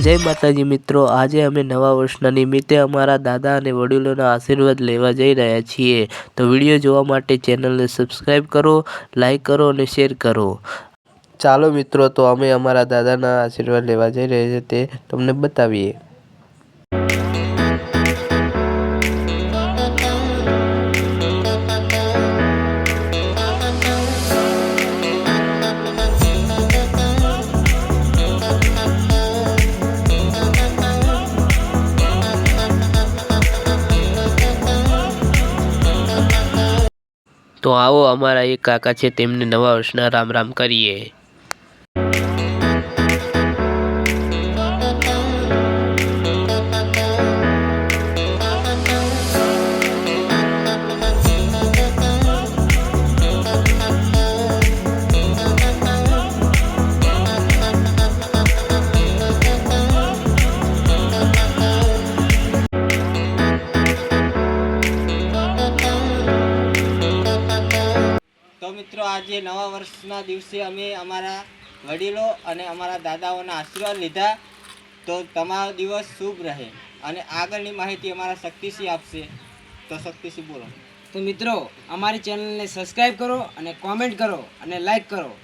जय माताजी मित्रों, आज अमे नवा वर्षना निमित्ते अमरा दादा और वडीलोना आशीर्वाद लेवा जई रह्या छीए। तो विडियो जोवा माटे चेनल ने सब्सक्राइब करो, लाइक करो और शेर करो। चालो मित्रों, तो अमे अमरा दादाना आशीर्वाद लेवा जई रह्या छीए ते तमने बतावीए। तो आओ अमरा एक काका छे तेमने नवा वर्षना राम राम करिए। तो मित्रों, आज नवा वर्षना दिवसे अमे अमारा वडीलो अने अमारा दादाओना आशीर्वाद लीधा। तो तमारो दिवस शुभ रहे अने आगळनी माहिती अमारा शक्तिसिंह आपशे। तो शक्तिसिंह बोलो। तो मित्रों, अमारी चैनल ने सब्सक्राइब करो अने कॉमेंट करो अने लाइक करो।